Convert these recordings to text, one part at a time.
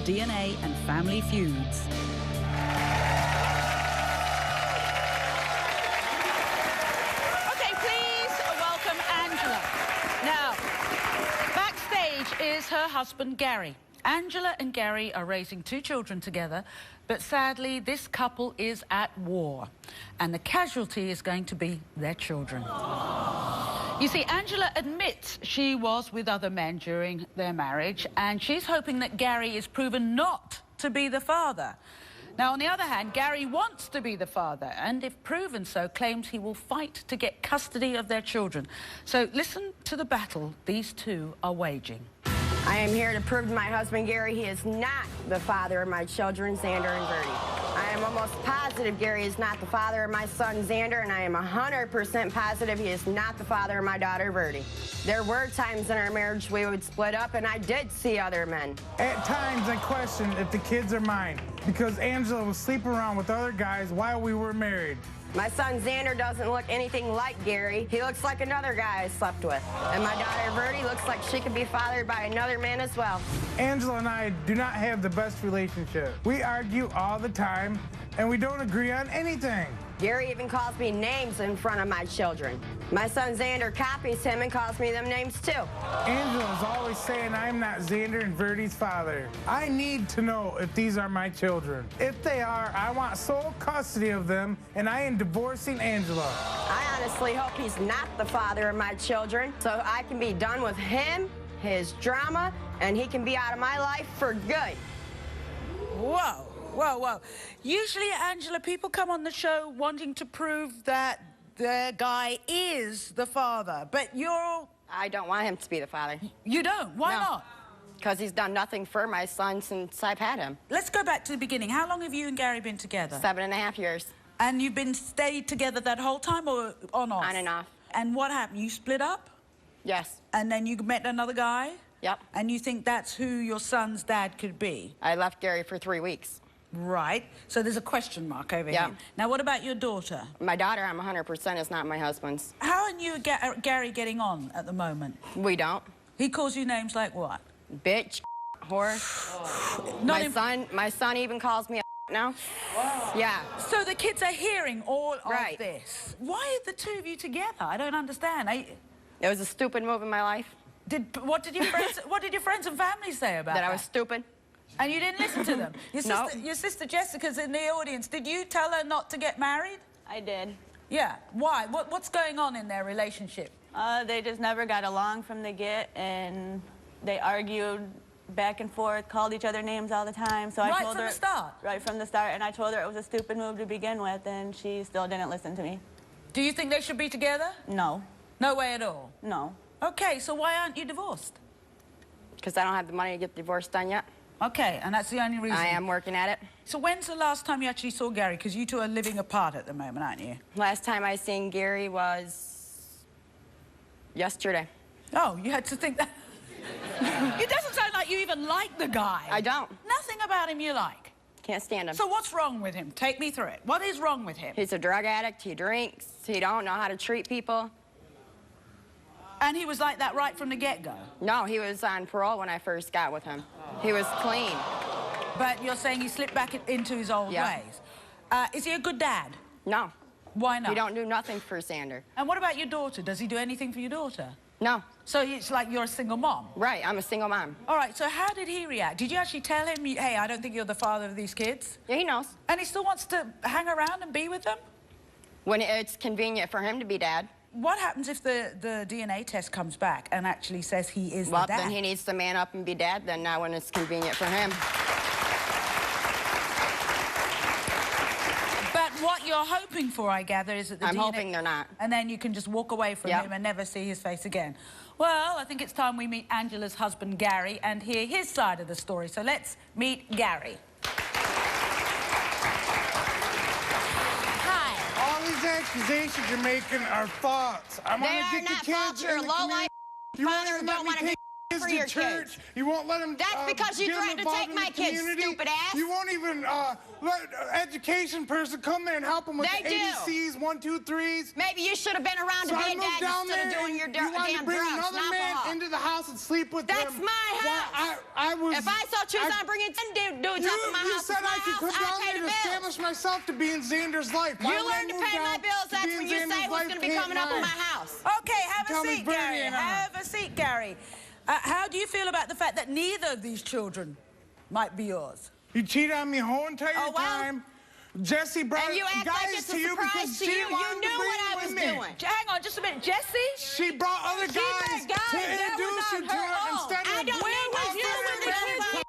DNA and Family Feuds. Okay, please welcome Angela. Now, backstage is her husband, Gary. Angela and Gary are raising 2 children together, but sadly, this couple is at war, and the casualty is going to be their children. You see, Angela admits she was with other men during their marriage, and she's hoping that Gary is proven not to be the father. Now, on the other hand, Gary wants to be the father, and if proven so, claims he will fight to get custody of their children. So listen to the battle these two are waging. I am here to prove to my husband, Gary, he is not the father of my children, Xander and Verdi. I am almost positive Gary is not the father of my son, Xander, and I am 100% positive he is not the father of my daughter, Verdi. There were times in our marriage we would split up, and I did see other men. At times, I question if the kids are mine, because Angela was sleeping around with other guys while we were married. My son Xander doesn't look anything like Gary. He looks like another guy I slept with. And my daughter Verdi looks like she could be fathered by another man as well. Angela and I do not have the best relationship. We argue all the time, and we don't agree on anything. Gary even calls me names in front of my children. My son Xander copies him and calls me them names too. Angela's always saying I'm not Xander and Verdi's father. I need to know if these are my children. If they are, I want sole custody of them, and I am divorcing Angela. I honestly hope he's not the father of my children, so I can be done with him, his drama, and he can be out of my life for good. Whoa. Whoa, whoa. Usually, Angela, people come on the show wanting to prove that their guy is the father, but you're... I don't want him to be the father. You don't? Why No. not? Because he's done nothing for my son since I've had him. Let's go back to the beginning. How long have you and Gary been together? 7.5 years. And you've been stayed together that whole time, or on off? On and off. And what happened? You split up? Yes. And then you met another guy? Yep. And you think that's who your son's dad could be? I left Gary for 3 weeks. Right. So there's a question mark over Yeah. here. Now, what about your daughter? My daughter, I'm 100% is not my husband's. How are you and Gary getting on at the moment? We don't. He calls you names like what? Bitch, whore. Not My son even calls me a now. Wow. Yeah. So the kids are hearing all Right. of this. Why are the two of you together? I don't understand. It was a stupid move in my life. What did your friends and family say about that? That I was stupid. And you didn't listen to them? No. Your sister Jessica's in the audience. Did you tell her not to get married? I did. Yeah. Why? What's going on in their relationship? They just never got along from the get, and they argued back and forth, called each other names all the time. So I Right told from her, the start? Right from the start, and I told her it was a stupid move to begin with, and she still didn't listen to me. Do you think they should be together? No. No way at all? No. Okay, so why aren't you divorced? Because I don't have the money to get the divorce done yet. Okay, and that's the only reason? I am working at it. So when's the last time you actually saw Gary? Because you two are living apart at the moment, aren't you? Last time I seen Gary was yesterday. Oh, you had to think that... It doesn't sound like you even like the guy. I don't. Nothing about him you like. Can't stand him. So what's wrong with him? Take me through it. What is wrong with him? He's a drug addict. He drinks. He don't know how to treat people. And he was like that right from the get-go? No, he was on parole when I first got with him. He was clean. But you're saying he slipped back into his old Yeah. ways. Is he a good dad? No. Why not? He don't do nothing for Xander. And what about your daughter? Does he do anything for your daughter? No. So it's like you're a single mom? Right, I'm a single mom. All right, so how did he react? Did you actually tell him, hey, I don't think you're the father of these kids? Yeah, he knows. And he still wants to hang around and be with them? When it's convenient for him to be dad. What happens if the DNA test comes back and actually says he is the dad? Well, then he needs to man up and be dad, then not when it's convenient for him. But what you're hoping for, I gather, is that the I'm DNA... hoping they're not. And then you can just walk away from Yep. him and never see his face again. Well, I think it's time we meet Angela's husband, Gary, and hear his side of the story. So let's meet Gary. All these accusations you're making are false. I want They to are get not the kids false. You're a in the low-life community. You won't father even who let don't me want to take for your church. kids. You won't let them. That's because you get threatened to involved take in my the kids, community. stupid ass. You won't even let an education person come there and help them with They the do. ABCs, 1, 2, 3s. Maybe you should have been around So to I be a moved dad down instead there of doing your and you wanted damn to bring drugs another and man alcohol. into the house and sleep with That's them. my house. I was. If I saw Tucson bringing 10 dudes up in my You house, said it's my I could house, come down I pay there the to bills. establish myself to be in Xander's life. Why You would I learn to move pay my down bills. to That's be in when you Xander's say who's life, going to be paying coming up in mine? my house. Okay, have Tell a me seat, Bernie Gary. and I. Have a seat, Gary. How do you feel about the fact that neither of these children might be yours? You cheated on me the whole entire Oh, well. time. Jesse brought And you act guys like it's to a you surprise because to she you. You wanted to knew bring what I him was with me. doing. Hang on just a minute. Jesse? She brought other She guys met guys. to That introduce was you on to her it own. instead of I don't bringing know what her you friends when the and kids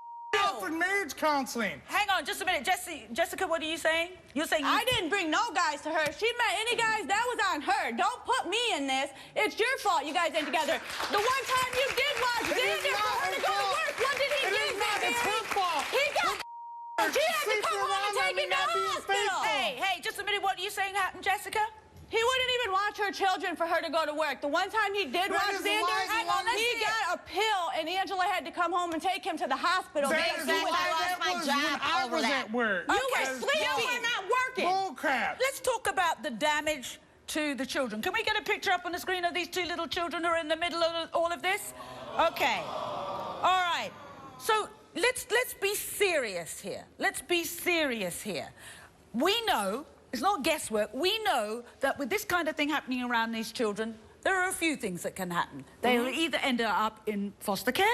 for marriage counseling. Hang on just a minute. Jessica, what are you saying? You're saying I didn't bring no guys to her. If she met any guys, that was on her. Don't put me in this. It's your fault you guys ain't together. The one time you did was It is Xander for not her to her go to fault. work. What did he It do, is not. Mary? It's her fault. He got she had to Sleeping come home around and take them him to and not the being hospital. faithful. Hey, just a minute. What are you saying happened, Jessica? He wouldn't even watch her children for her to go to work. The one time he did That watch is Xander, lies, Hang on, let's he see it. got a pill, and Angela had to come home and take him to the hospital. That because is he why was I lost that my was job when I over was that. at work. You Okay. were sleeping. You were not working. Bull crap. Let's talk about the damage to the children. Can we get a picture up on the screen of these two little children who are in the middle of all of this? Okay. All right. So let's be serious here. Let's be serious here. We know, it's not guesswork, we know that with this kind of thing happening around these children, there are a few things that can happen. They will either end up in foster care,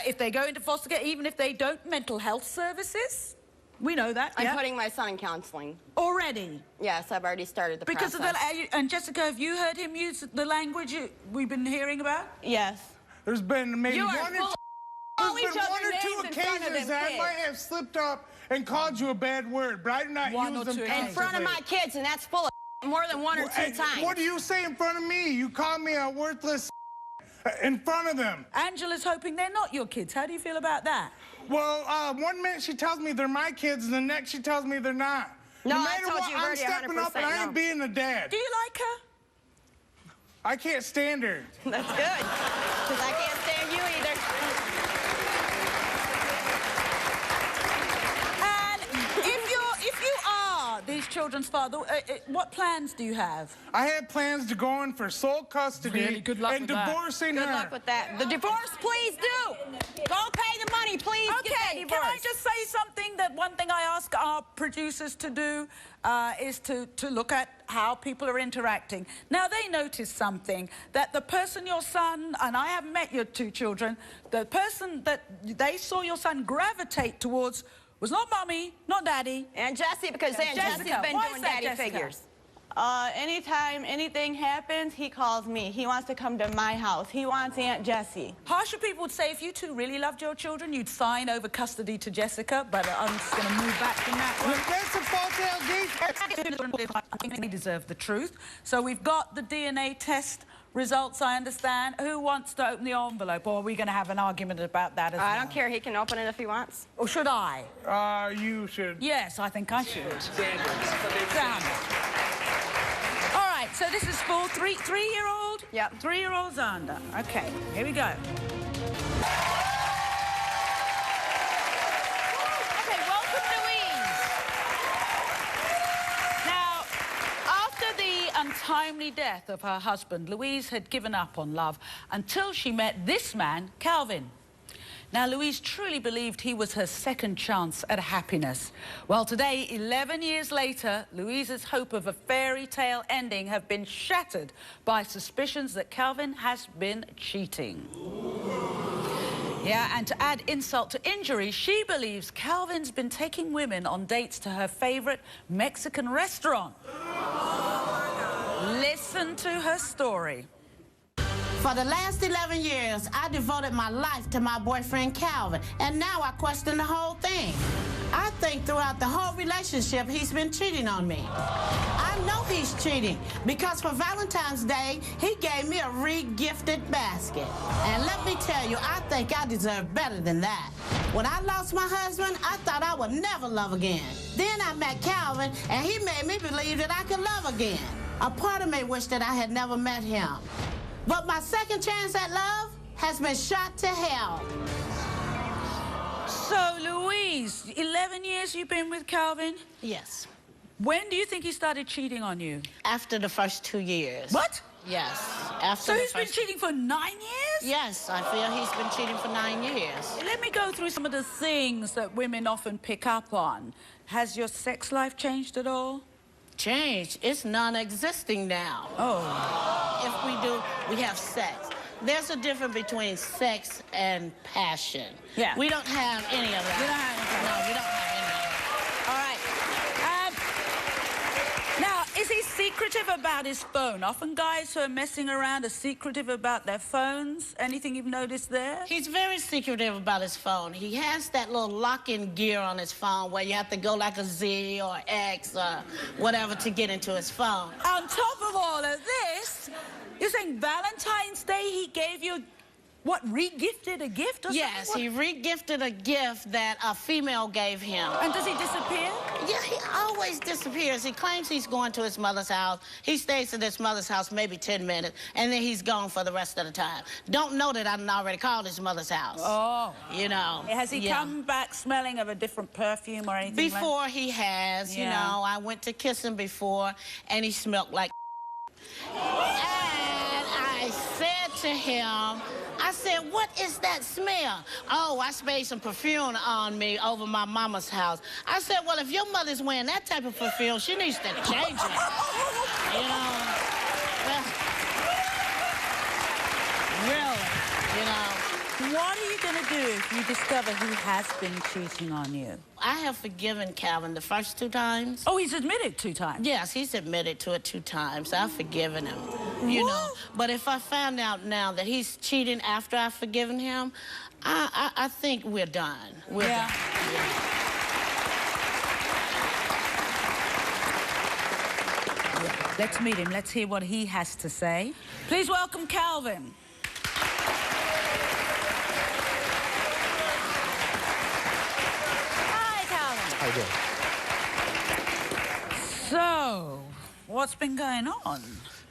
if they go into foster care, even if they don't, mental health services. We know that, I'm yeah? putting my son in counseling. Already. Yes, I've already started the Because process. of the... And Jessica, have you heard him use the language we've been hearing about? Yes. There's been maybe You are one or full two. Call There's each been other one or two names in front of occasions them that I kids. might have slipped up and called you a bad word, but I do not One use or them two constantly. in front of my kids, and that's full of more than one or two Hey, times. what do you say in front of me? You call me a worthless in front of them. Angela's hoping they're not your kids. How do you feel about that? Well, one minute she tells me they're my kids, and the next she tells me they're not. No, I matter told what, you I'm already stepping up and I 100% ain't being a dad. Do you like her? I can't stand her. That's good, because I can't stand you either. And if you are these children's father, what plans do you have? I had plans to go in for sole custody Really, good luck and with that. divorcing Good her. luck with that. The divorce, please do. Don't pay the money, please. Get that Okay, divorce. can I just say something? That one thing I ask our producers to do is to look at how people are interacting. Now, they noticed something, that the person your son, and I haven't met your two children, the person that they saw your son gravitate towards was not mommy, not daddy. And Jesse, because then Jessica, Jesse's been why is doing that, daddy Jessica? figures. Anytime anything happens, he calls me. He wants to come to my house. He wants Aunt Jessie. Harsher people would say if you two really loved your children, you'd sign over custody to Jessica, but I'm just going to move back from that one. Look, that's a false allegation. I think we deserve the truth. So we've got the DNA test results, I understand. Who wants to open the envelope, or are we going to have an argument about that as well? I don't care. He can open it if he wants. Or should I? You should. Yes, I think I should. Down. All right, so this is for three-year-old? Yep. 3-year-old Xander. Okay, here we go. Okay, welcome, Louise. Now, after the untimely death of her husband, Louise had given up on love until she met this man, Calvin. Now, Louise truly believed he was her second chance at happiness. Well, today, 11 years later, Louise's hope of a fairy tale ending have been shattered by suspicions that Calvin has been cheating. Yeah, and to add insult to injury, she believes Calvin's been taking women on dates to her favorite Mexican restaurant. Listen to her story. For the last 11 years, I devoted my life to my boyfriend, Calvin, and now I question the whole thing. I think throughout the whole relationship, he's been cheating on me. I know he's cheating because for Valentine's Day, he gave me a re-gifted basket. And let me tell you, I think I deserve better than that. When I lost my husband, I thought I would never love again. Then I met Calvin, and he made me believe that I could love again. A part of me wished that I had never met him. But my second chance at love has been shot to hell. So, Louise, 11 years you've been with Calvin? Yes. When do you think he started cheating on you? After the first 2 years. What? Yes. After So the he's been first... cheating for 9 years? Yes, I feel he's been cheating for 9 years. Let me go through some of the things that women often pick up on. Has your sex life changed at all? Changed? It's non-existing now. Oh. If we do, we have sex. There's a difference between sex and passion. Yeah. We don't have any of that. You don't have any of that. No, we don't have any of that. All right. Now, is he secretive about his phone? Often guys who are messing around are secretive about their phones. Anything you've noticed there? He's very secretive about his phone. He has that little lock-in gear on his phone where you have to go like a Z or X or whatever to get into his phone. On top of all of this, you're saying Valentine's Day he gave you, what, re-gifted a gift or something? Yes, he re-gifted a gift that a female gave him. And does he disappear? Yeah, he always disappears. He claims he's going to his mother's house. He stays at his mother's house maybe 10 minutes, and then he's gone for the rest of the time. Don't know that I done already called his mother's house. Oh. You know. Has he come back smelling of a different perfume or anything Before he has, you know. I went to kiss him before, and he smelled like And I said to him, I said, what is that smell? Oh, I sprayed some perfume on me over my mama's house. I said, well, if your mother's wearing that type of perfume, she needs to change it. You know? Well, really, you know. What are you going to do if you discover he has been cheating on you? I have forgiven Calvin the first 2 times. Oh, he's admitted 2 times? Yes, he's admitted to it 2 times. I've forgiven him, you know. But if I found out now that he's cheating after I've forgiven him, I think we're done. We're done. Yeah. Let's meet him. Let's hear what he has to say. Please welcome Calvin. How you doing? So, what's been going on?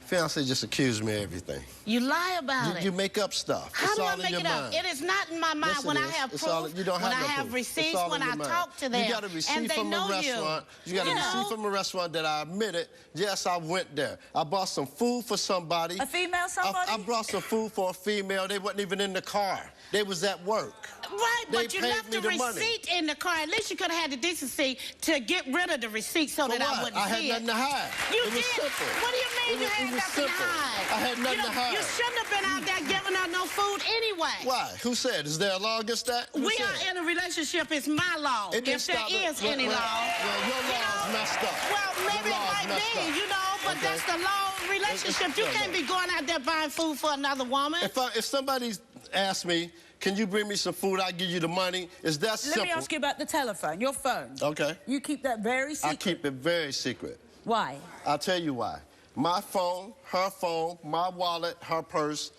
Fiancé just accused me of everything. You lie about it. You make up stuff. How do I make it up? It is not in my mind. Yes, when I is. have it's proof, all, you don't when have I no have proof. receipts, It's all when in I your talk mind. to them, you got a receipt and they from know a restaurant. You got a receipt from a restaurant that I admitted, yes, I went there. I bought some food for somebody. A female somebody? I brought some food for a female. They wasn't even in the car. They was at work. Right, They but you paid left me the the money. receipt in the car. At least you could have had the decency to get rid of the receipt so that I wouldn't I had see nothing to hide. You it was did? simple. What do you mean you had it was nothing to simple. hide? I had nothing to hide. You shouldn't have been out there giving her no food anyway. Why? Who said? Is there a law against that? Who We said? are in a relationship. It's my law. It didn't If there stop is it. any Well, law. well, your law is messed up. Well, maybe Your it law is might messed be, up. you know, but Okay. that's the law relationship. You can't be going out there buying food for another woman. If somebody asks me, can you bring me some food? I give you the money. Is that simple? Let me ask you about the telephone, your phone. Okay. You keep that very secret. I keep it very secret. Why? I'll tell you why. My phone, my wallet, her purse,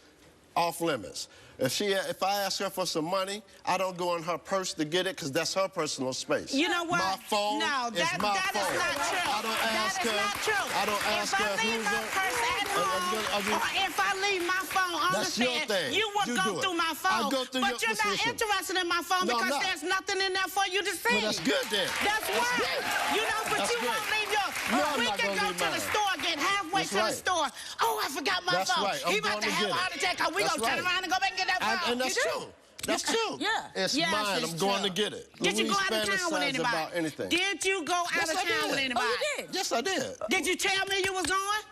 off limits. If I ask her for some money, I don't go in her purse to get it because that's her personal space. You know what? My phone no, is my that phone. is not true. I don't ask her. That is not true. I don't ask her If I leave who's my it. purse at home, or if I leave my phone on That's the your bed, thing. you will You go do it. through my phone. I go through but your you're not position. interested in my phone No, I'm because not. there's nothing in there for you to see. Well, that's good then. That's why. great. You know, but That's you great. won't leave your. No, I'm we not can gonna go leave to mine. the store, get halfway That's to the right. store. Oh, I forgot my That's phone. right. I'm He about going to to have get a it. heart attack. We That's gonna turn right. around and go back and get that phone. And that's You do? true. That's true. Yeah. It's Yes, mine. it's I'm going true. to get it. Did you go Louise out of town with fantasize anybody? about anything. Did you go out Yes, of I town did. with anybody? Oh, you did? Yes, I did. Did you tell me you was going?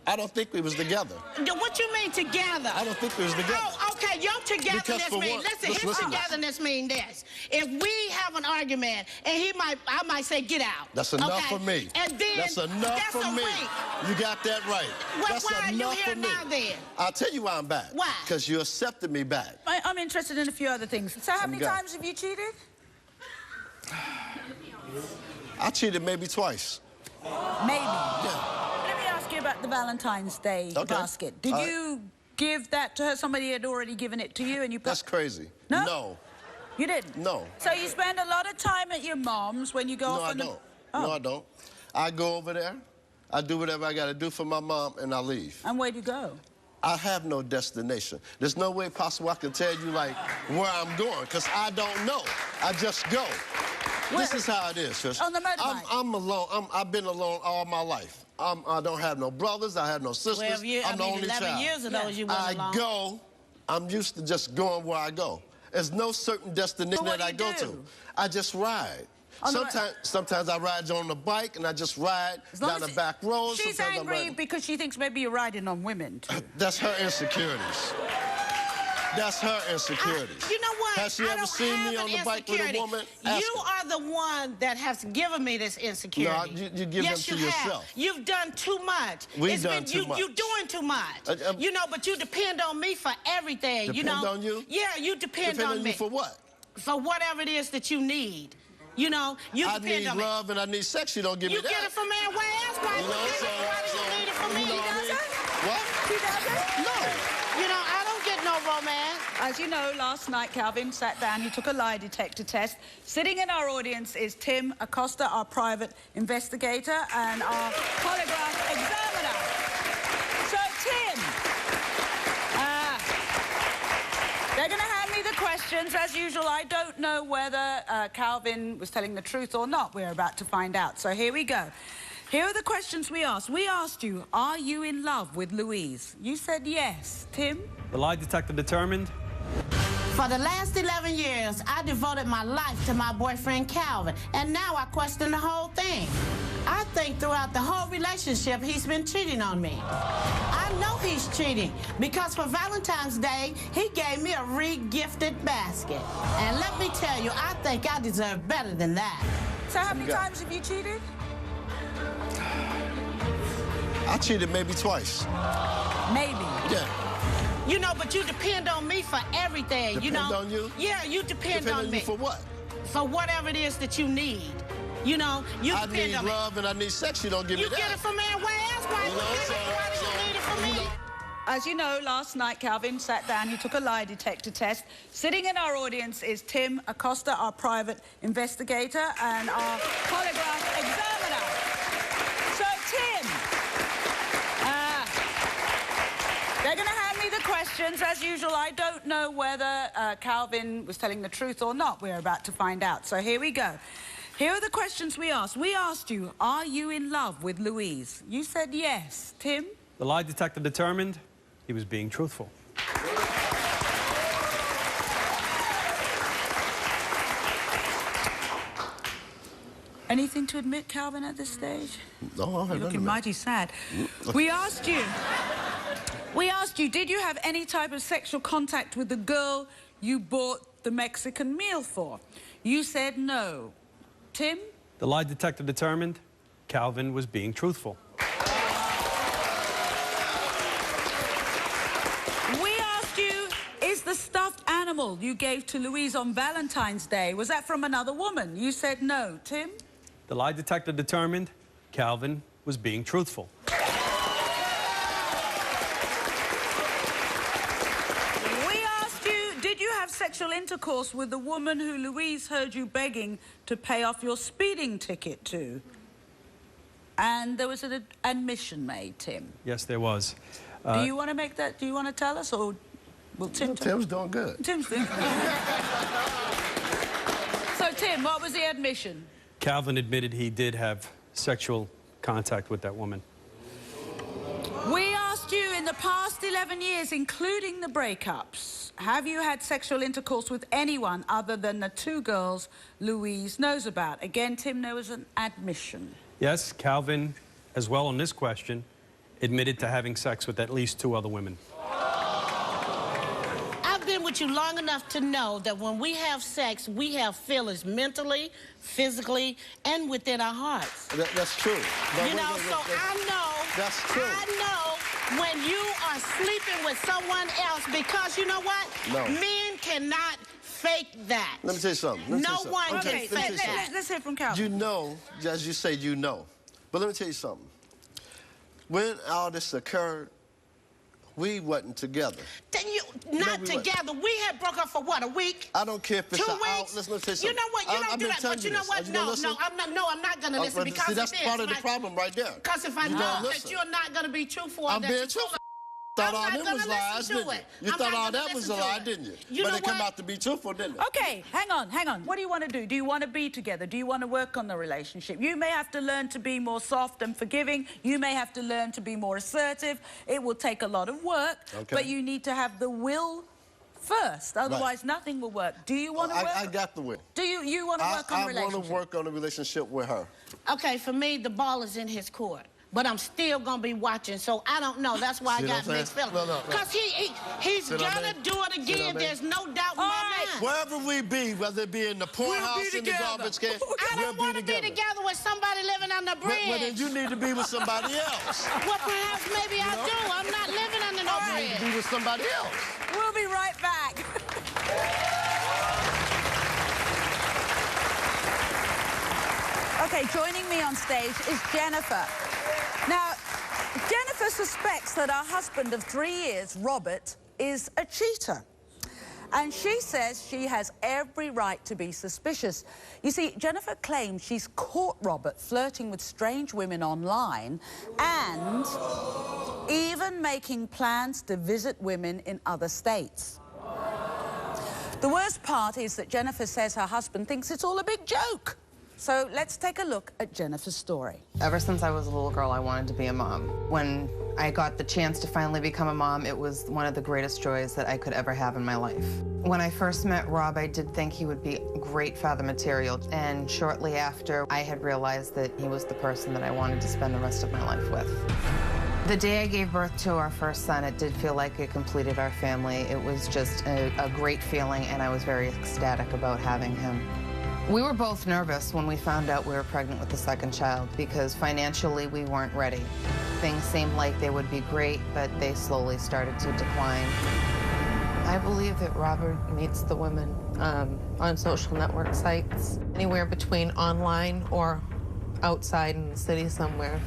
I don't think we was together. What you mean together? I don't think we was together. Oh, okay. Your togetherness Because for mean. one- Listen, his listen. togetherness mean this. If we have an argument and I might say get out. That's enough okay? for me. And then That's enough for a me. wait. You got that right. Well, That's why are you enough here for me. now then? I'll tell you why I'm back. Why? Because you accepted me back. I'm interested in a few other things. So how many Go. times have you cheated? I cheated maybe twice. Maybe. Yeah. Let me ask you about the Valentine's Day Okay. basket. Did you give that to her? Somebody had already given it to you and you... That's crazy. No? No. You didn't? No. So you spend a lot of time at your mom's when you go No, off I on don't. Oh. No, I don't. I go over there. I do whatever I got to do for my mom, and I leave. And where'd you go? I have no destination. There's no way possible I can tell you, like, where I'm going, because I don't know. I just go. This is how it is, Trish. On the motorbike? I'm alone. I've been alone all my life. I don't have no brothers. I have no sisters. 12 years, I'm the only 11 child. years of those you went alone. I go. I'm used to just going where I go. There's no certain destination that I go to. I just ride. Sometimes I ride on the bike and I just ride down the back road. She's angry because she thinks maybe you're riding on women too. That's her insecurities. That's her insecurities. You know what? Has she ever seen me on the bike with a woman? You are the one that has given me this insecurity. No, you give them to yourself. You've done too much. We've done too much. You're doing too much. You know, but you depend on me for everything. Depend on you? Yeah, you depend on me. You for what? For whatever it is that you need. You know, you depend on me. I need love and I need sex. You don't give me that. You get it from everywhere else. Why do you need it from me? You know what I mean? What? She doesn't? No. You know, I don't get no romance. As you know, last night Calvin sat down, he took a lie detector test. Sitting in our audience is Tim Acosta, our private investigator, and our polygraph examiner. So, Tim, they're going to hand me the questions. As usual, I don't know whether Calvin was telling the truth or not. We're about to find out. So here we go. Here are the questions we asked. We asked you, are you in love with Louise? You said yes. Tim? The lie detector determined. For the last 11 years, I devoted my life to my boyfriend, Calvin, and now I question the whole thing. I think throughout the whole relationship, he's been cheating on me. I know he's cheating because for Valentine's Day, he gave me a re-gifted basket. And let me tell you, I think I deserve better than that. So how many times have you cheated? I cheated maybe twice. Maybe. Yeah. You know, but you depend on me for everything. Depend on you? Yeah, you depend on me. You for what? For whatever it is that you need. You know, you depend on me. I need love and I need sex. You don't give me that. You get it from everywhere else. Why do you need it from me? As you know, last night Calvin sat down, he took a lie detector test. Sitting in our audience is Tim Acosta, our private investigator, and our polygraph examiner. So, Tim, they're going to hand me the questions. As usual, I don't know whether Calvin was telling the truth or not. We're about to find out. So here we go. Here are the questions we asked. We asked you, are you in love with Louise? You said yes. Tim? The lie detector determined he was being truthful. Anything to admit, Calvin, at this stage? No, You're looking mighty sad. We asked you, did you have any type of sexual contact with the girl you bought the Mexican meal for? You said no. Tim? The lie detector determined Calvin was being truthful. We asked you, is the stuffed animal you gave to Louise on Valentine's Day, was that from another woman? You said no. Tim? The lie detector determined Calvin was being truthful. Sexual intercourse with the woman who Louise heard you begging to pay off your speeding ticket to. And there was an admission made, Tim. Yes, there was. Do you want to make that? Do you want to tell us, or will Tim? Tim's doing good. Tim's doing good. So, Tim, what was the admission? Calvin admitted he did have sexual contact with that woman. We asked you, in the past 11 years, including the breakups, have you had sexual intercourse with anyone other than the two girls Louise knows about? Again, Tim, there was an admission. Yes, Calvin, as well on this question, admitted to having sex with at least 2 other women. I've been with you long enough to know that when we have sex, we have feelings mentally, physically, and within our hearts. That's true. You know, so I know. That's true. I know when you are sleeping with someone else, because you know what? No. Men cannot fake that. Let me tell you something. No one can fake that. Let's hear from Calvin. You know, as you say, you know. But let me tell you something. When all this occurred, we wasn't together. Then you not together. We had broke up for what, a week? I don't care if it's 2 an weeks. Listen, let me tell you something. You know what? You don't do that. But you know what? No, I'm not gonna listen because see, that's part of the problem right there. Because if I know that you're not gonna be truthful, I'm being truthful. thought I'm all not them gonna was lies, listen to didn't you? it. You I'm thought not all gonna that was a listen to lie, it. didn't you? You But know it come what? out to be truthful, didn't it? Okay, hang on. What do you want to do? Do you want to be together? Do you want to work on the relationship? You may have to learn to be more soft and forgiving. You may have to learn to be more assertive. It will take a lot of work, but you need to have the will first. Otherwise, nothing will work. Do you want to work? I got the will. Do you want to work on the relationship? I want to work on the relationship with her. Okay, for me, the ball is in his court. But I'm still gonna be watching, so I don't know. That's why I got mixed feelings. Because he's gonna do it again. There's no doubt in my mind. Wherever we be, whether it be in the poorhouse, in the garbage can, I don't want to be together with somebody living on the bridge. Well, then you need to be with somebody else. Well, perhaps maybe I do. I'm not living under no bridge. You need to be with somebody else. We'll be right back. Okay, joining me on stage is Jennifer. Now, Jennifer suspects that her husband of 3 years, Robert, is a cheater. And she says she has every right to be suspicious. You see, Jennifer claims she's caught Robert flirting with strange women online and even making plans to visit women in other states. The worst part is that Jennifer says her husband thinks it's all a big joke. So let's take a look at Jennifer's story. Ever since I was a little girl, I wanted to be a mom. When I got the chance to finally become a mom, it was one of the greatest joys that I could ever have in my life. When I first met Rob, I did think he would be great father material. And shortly after, I had realized that he was the person that I wanted to spend the rest of my life with. The day I gave birth to our first son, it did feel like it completed our family. It was just a great feeling, and I was very ecstatic about having him. We were both nervous when we found out we were pregnant with the second child because financially we weren't ready. Things seemed like they would be great, but they slowly started to decline. I believe that Robert meets the women on social network sites, anywhere between online or outside in the city somewhere.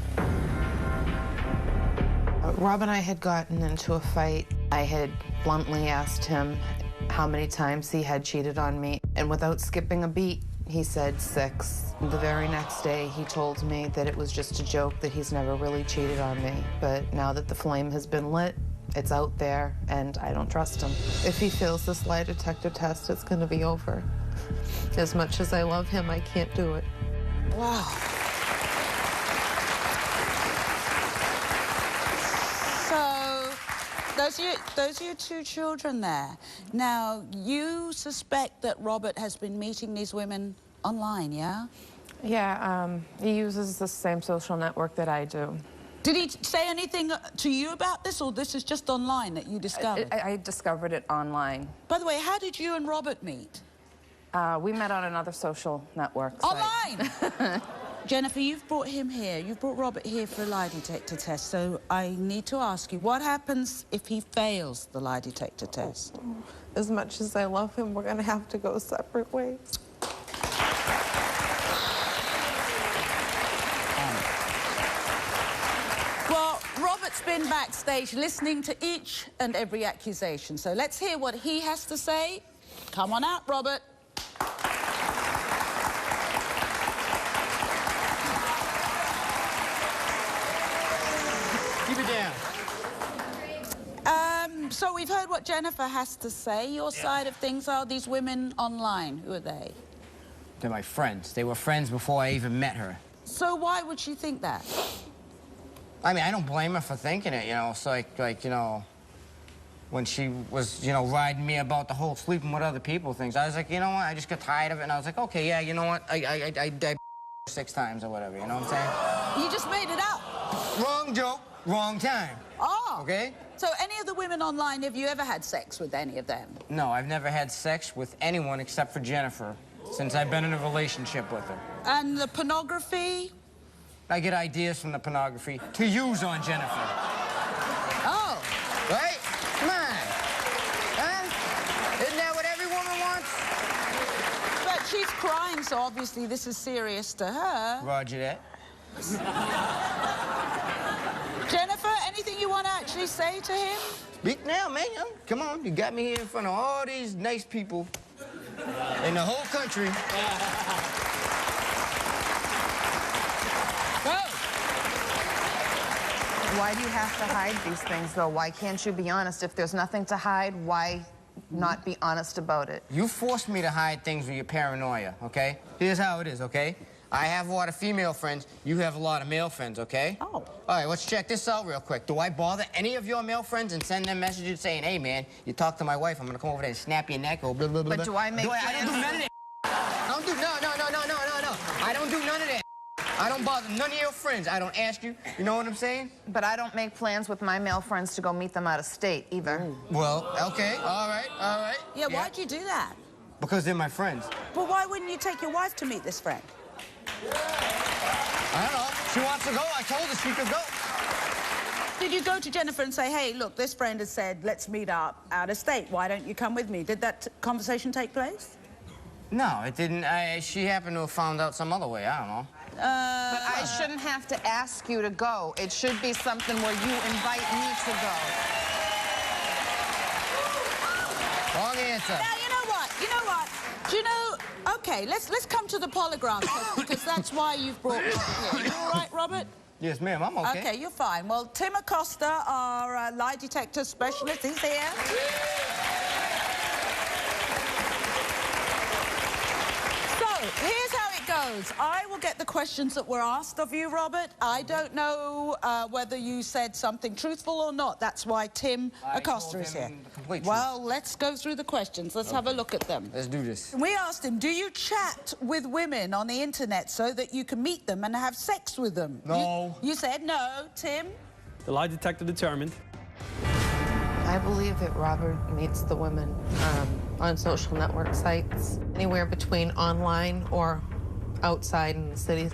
Rob and I had gotten into a fight. I had bluntly asked him how many times he had cheated on me, and without skipping a beat, he said 6. The very next day, he told me that it was just a joke, that he's never really cheated on me. But now that the flame has been lit, it's out there, and I don't trust him. If he fails this lie detector test, it's going to be over. As much as I love him, I can't do it. Wow. So, those are your 2 children there. Now, you suspect that Robert has been meeting these women online, yeah? Yeah, he uses the same social network that I do. Did he say anything to you about this, or this is just online that you discovered? I discovered it online. By the way, how did you and Robert meet? We met on another social network site. Online? Jennifer, you've brought him here. You've brought Robert here for a lie detector test, so I need to ask you, what happens if he fails the lie detector test? As much as I love him, we're going to have to go separate ways. Well, Robert's been backstage listening to each and every accusation, so let's hear what he has to say. Come on out, Robert. Keep it down. So we've heard what Jennifer has to say. Your side of things are these women online. Who are they? They're my friends. They were friends before I even met her. So why would she think that? I mean, I don't blame her for thinking it, you know. It's like, you know, when she was, you know, riding me about the whole sleeping with other people things, I was like, you know what, I just got tired of it, and I was like, okay, yeah, you know what, I 6 times or whatever, you know what I'm saying? You just made it up. Wrong joke, wrong time. Oh. Okay? So any of the women online, have you ever had sex with any of them? No, I've never had sex with anyone except for Jennifer since I've been in a relationship with her. And the pornography? I get ideas from the pornography to use on Jennifer. Oh. Right? Come on. Huh? Isn't that what every woman wants? But she's crying, so obviously this is serious to her. Roger that. Jennifer, anything you want to actually say to him? Speak now, man. Come on, you got me here in front of all these nice people in the whole country. Go. Why do you have to hide these things, though? Why can't you be honest? If there's nothing to hide, why not be honest about it? You forced me to hide things with your paranoia, okay? Here's how it is, okay? I have a lot of female friends. You have a lot of male friends, okay? Oh. All right, let's check this out real quick. Do I bother any of your male friends and send them messages saying, hey, man, you talk to my wife, I'm gonna come over there and snap your neck or blah, blah, blah, But do I make I don't do none of that. I don't do, no. I don't do none of that. I don't bother none of your friends. I don't ask you. You know what I'm saying? But I don't make plans with my male friends to go meet them out of state, either. Well, okay, all right. Yeah, why'd you do that? Because they're my friends. But why wouldn't you take your wife to meet this friend? I don't know. She wants to go. I told her she could go. Did you go to Jennifer and say, hey, look, this friend has said, let's meet up out of state. Why don't you come with me? Did that conversation take place? No, it didn't. She happened to have found out some other way. I don't know. But I shouldn't have to ask you to go. It should be something where you invite me to go. Wrong answer. Now, you know what? Do you know... OK, let's come to the polygraph test, because that's why you've brought Robert here. You all right, Robert? Yes, ma'am, I'm okay. OK, you're fine. Well, Tim Acosta, our lie detector specialist, he's here. Here's how it goes. I will get the questions that were asked of you, Robert. I don't know whether you said something truthful or not. That's why Tim Acosta is here. Well, let's go through the questions. Let's have a look at them. Let's do this. We asked him, do you chat with women on the internet so that you can meet them and have sex with them? No. You said no. Tim? The lie detector determined. I believe that Robert meets the women on social network sites, anywhere between online or outside in the city.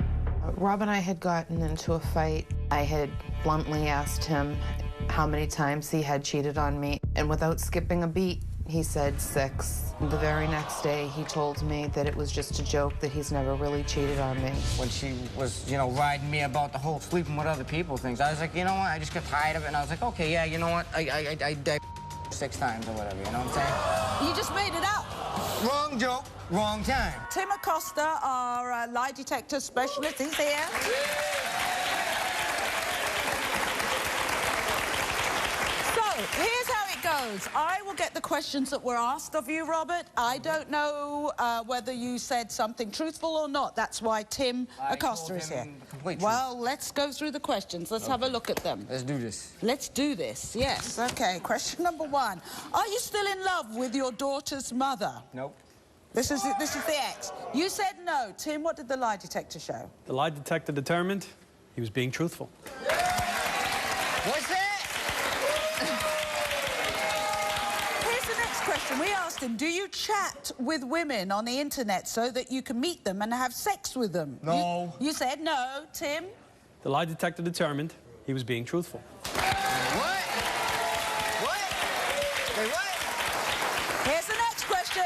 Rob and I had gotten into a fight. I had bluntly asked him how many times he had cheated on me, and without skipping a beat, he said 6. The very next day, he told me that it was just a joke, that he's never really cheated on me. When she was, you know, riding me about the whole sleeping with other people things, I was like, you know what, I just got tired of it, and I was like, okay, yeah, you know what, I 6 times or whatever, you know what I'm saying? You just made it up. Wrong joke, wrong time. Tim Acosta, our lie detector specialist, he's here. Here's how it goes. I will get the questions that were asked of you, Robert. I don't know whether you said something truthful or not. That's why Tim Acosta is here. Well, let's go through the questions. Let's have a look at them. Let's do this. Let's do this, yes. OK, question number 1. Are you still in love with your daughter's mother? Nope. This is the ex. You said no. Tim, what did the lie detector show? The lie detector determined he was being truthful. What's that? Question. We asked him, do you chat with women on the internet so that you can meet them and have sex with them? No. You said no. Tim? The lie detector determined he was being truthful. What? Wait, what? Here's the next question.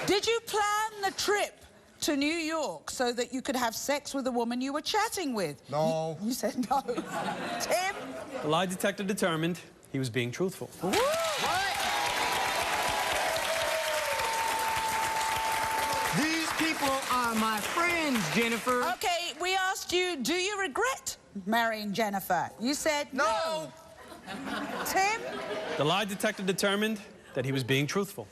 Did you plan the trip to New York so that you could have sex with a woman you were chatting with? No. You said no. Tim? The lie detector determined he was being truthful. What? These people are my friends, Jennifer. OK, we asked you, do you regret marrying Jennifer? You said no. Tim? The lie detector determined that he was being truthful.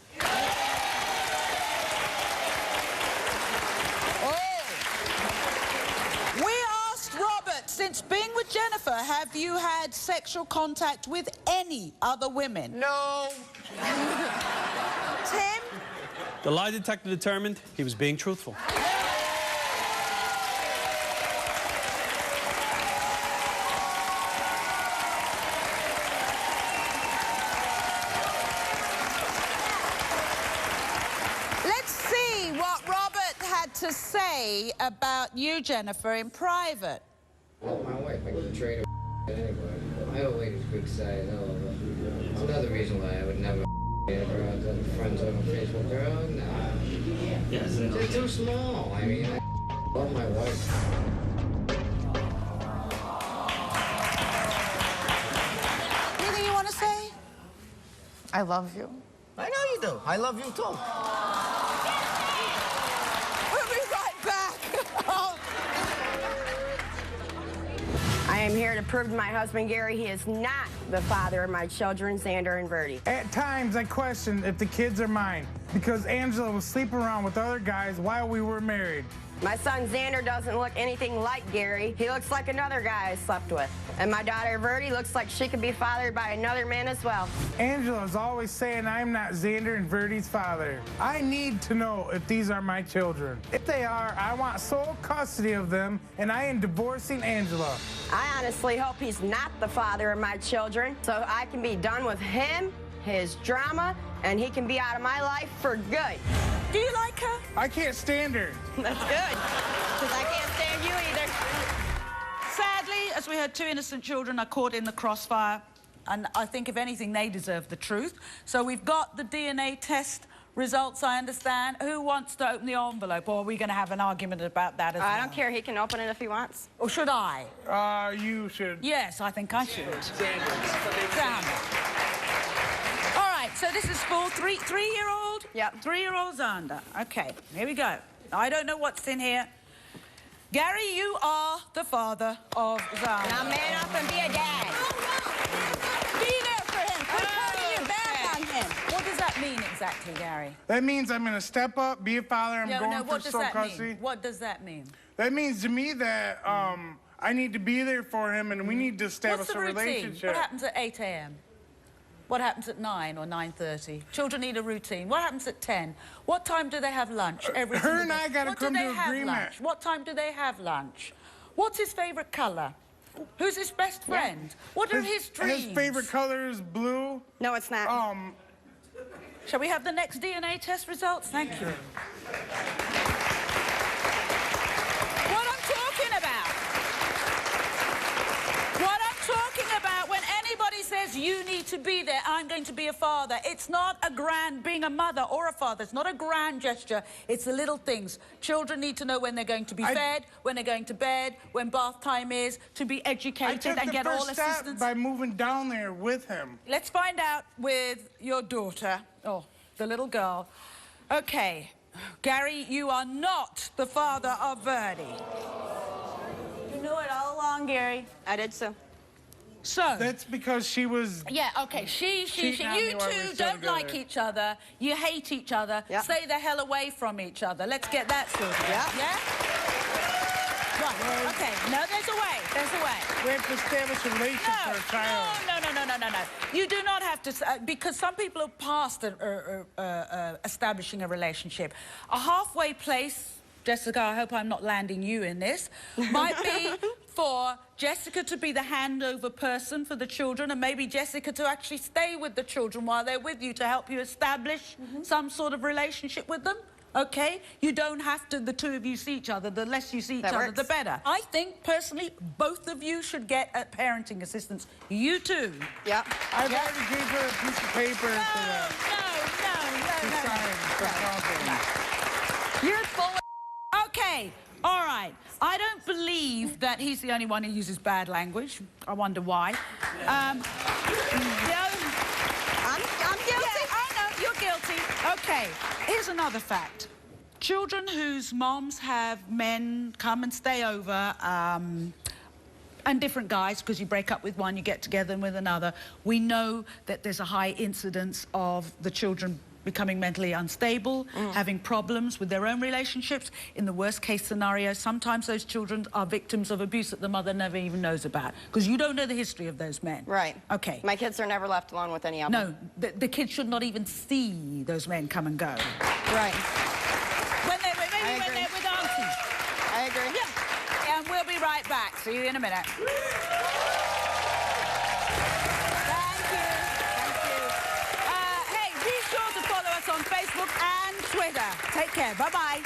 Since being with Jennifer, have you had sexual contact with any other women? No. Tim? The lie detector determined he was being truthful. Let's see what Robert had to say about you, Jennifer, in private. Well, my wife, I could trade her anybody. I have a lady's big size. I love her. It's another reason why I would never her. I was friends on Facebook. Girl, nah. Yes, they're too small. I mean, I love my wife. Anything you want to say? I love you. I know you do. I love you, too. We'll be right back. I I am here to prove to my husband, Gary, he is not the father of my children, Xander and Verdi. At times, I question if the kids are mine because Angela was sleeping around with other guys while we were married. My son Xander doesn't look anything like Gary. He looks like another guy I slept with. And my daughter Verdi looks like she could be fathered by another man as well. Angela is always saying I'm not Xander and Verdi's father. I need to know if these are my children. If they are, I want sole custody of them, and I am divorcing Angela. I honestly hope he's not the father of my children, so I can be done with him, his drama, and he can be out of my life for good. Do you like her? I can't stand her. That's good, because I can't stand you either. Sadly, as we heard, 2 innocent children are caught in the crossfire, and I think, if anything, they deserve the truth. So we've got the DNA test results, I understand. Who wants to open the envelope, or are we going to have an argument about that as well? I don't care. He can open it if he wants. Or should I? You should. Yes, I think I should. Xander. All right, so this is for three-year-old? Yep. 3-year-old Xander. Okay, here we go. I don't know what's in here. Gary, you are the father of Xander. Now man up and be a dad. Be there for him. Quit turning your back on him. What does that mean exactly, Gary? That means I'm going to step up, be a father, I'm going for sole custody. What does that mean? That means to me that I need to be there for him, and we need to establish What's the a routine? relationship. What happens at 8 a.m.? What happens at 9 or 9:30? Children need a routine. What happens at 10? What time do they have lunch every single day? Her and I got to come to agreement. Lunch? What time do they have lunch? What's his favorite color? Who's his best friend? Yeah. What are his dreams? His favorite color is blue. No, it's not. Shall we have the next DNA test results? Thank you. What I'm talking about. What I'm talking about, when anybody says you need to be there, I'm going to be a father, it's not a grand, being a mother or a father, it's not a grand gesture, it's the little things. Children need to know when they're going to be fed, when they're going to bed, when bath time is, to be educated and get all assistance. I took the first step by moving down there with him. Let's find out with your daughter, the little girl. Okay, Gary, you are not the father of Verdi. You knew it all along, Gary. I did so. So that's because she was. Yeah, okay. She. You two don't like each other. You hate each other. Yep. Stay the hell away from each other. Let's get that sorted. Yeah. Yeah. Right. Okay. No, there's a way. There's a way. We have to establish a relationship for a child. No. You do not have to, because some people are past establishing a relationship. A halfway place. Jessica, I hope I'm not landing you in this, might be for Jessica to be the handover person for the children, and maybe Jessica to actually stay with the children while they're with you to help you establish some sort of relationship with them. Okay? You don't have to, the two of you see each other. The less you see each other, the better. I think, personally, both of you should get parenting assistance. You too. Yep. I've already gave her a piece of paper No. You're full of... Okay, all right. I don't believe that he's the only one who uses bad language. I wonder why. I'm guilty. Yeah, I know, you're guilty. Okay, here's another fact. Children whose moms have men come and stay over, and different guys, because you break up with one, you get together with another, we know that there's a high incidence of the children becoming mentally unstable, having problems with their own relationships. In the worst case scenario, sometimes those children are victims of abuse that the mother never even knows about, because you don't know the history of those men. Right. Okay. My kids are never left alone with any of them. No, the kids should not even see those men come and go. Right. Maybe when they're with auntie. I agree. Yeah. And we'll be right back. See you in a minute. On Facebook and Twitter. Take care. Bye-bye.